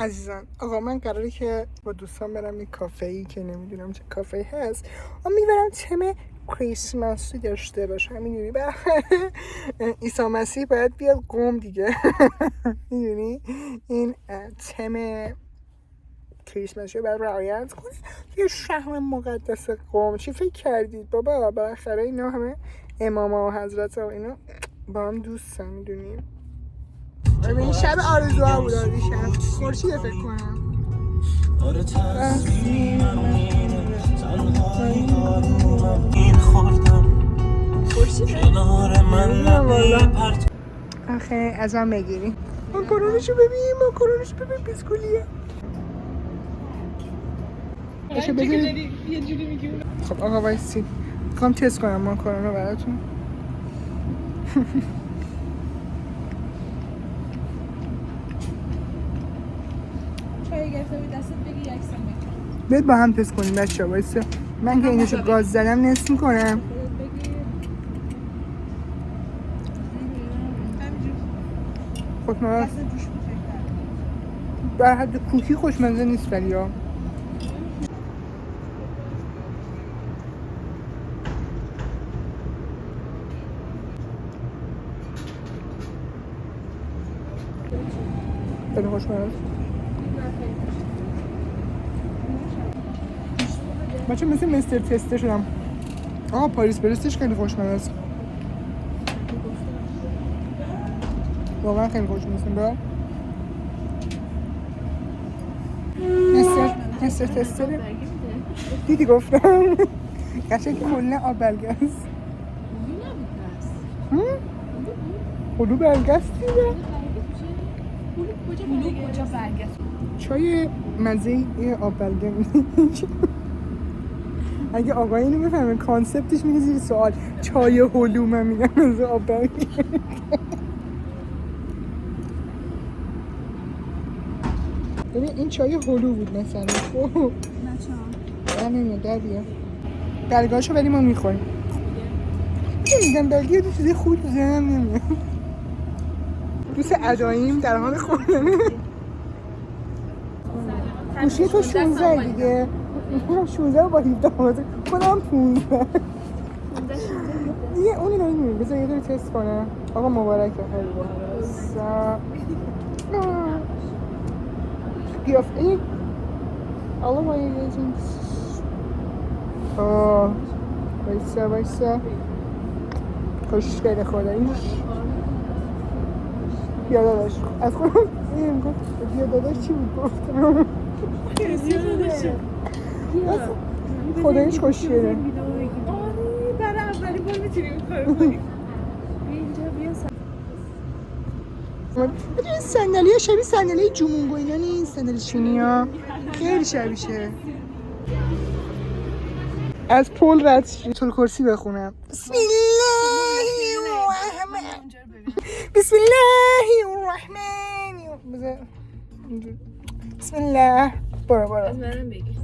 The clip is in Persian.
عزیزان آقا من قراره که با دوستان برم یه کافه‌ای که نمیدونم چه کافه‌ای هست و میبرم تم کریسمسی داشته باشه. میدونی عیسی مسیح باید بیاد قم دیگه. میدونی این تم کریسمسی رو باید رعایت کنه توی شهر مقدس قم. چی فکر کردید بابا؟ بالاخره اینا همه اماما و حضرت و اینا با هم دوستن. میدونی این شب آرزوها بود. دیشب خورشید فکر کنم آخه ازم بگیری ماکارونشو ببین، ماکارونشو ببین بیسکولیه. خب آقا وایسی میخوام تست کنم ماکارون رو براتون. چای گرفته بود دستت بگی یک سمت بیاید با هم تست کنیم بچه ها. وایسا من که اینشو گاز زدم نصف میکنم. خوشمزه در حد کوکی خوشمزه نیست ولی ها. خیلی خوشمزه بچه مثل مستر تسته شدم. آقا پاریس برستش خیلی خوشمزه است واقعا خیلی خوشمزه. با مستر تسته دیدی گفتم قشنگ کلا آب برگه است. هلو برگه است دیده. کجا برگشت چای مزه آب برگه. اگه آقای اینو بفهمه کانسپتش میگه زیر سوال چای هلو، من میگم مزه آب برگه. ببین این چای هلو بود مثلا. خب نه نمیاد در بیا برگاشو ولی ما میخوریم. میگم برگی یه چیزی خوب تو ذهنم نمیاد. دوست اداییم در حال خوردن. گوشی تو 16 دیگه. 16 با 17 بازه خودم 15 دیگه. اونی نمیدونیم بذار یه داری تست کنم. آقا مبارکه خیلی با قیافه الله ما یه وایسا خوشگله خداییش. بیا داداش از خودم این گفت بیا داداش چی بود گفتم خداییش خوشگله. برای اولی بار میتونیم این کارو کنیم. این صندلی ها شبیه صندلی جمونگو اینا نیست. صندلی چینی ها خیلی شبیشه. از پول رد شد. طول کرسی بخونم. بسم الله الرحمن بسم الله. برو از منم بگی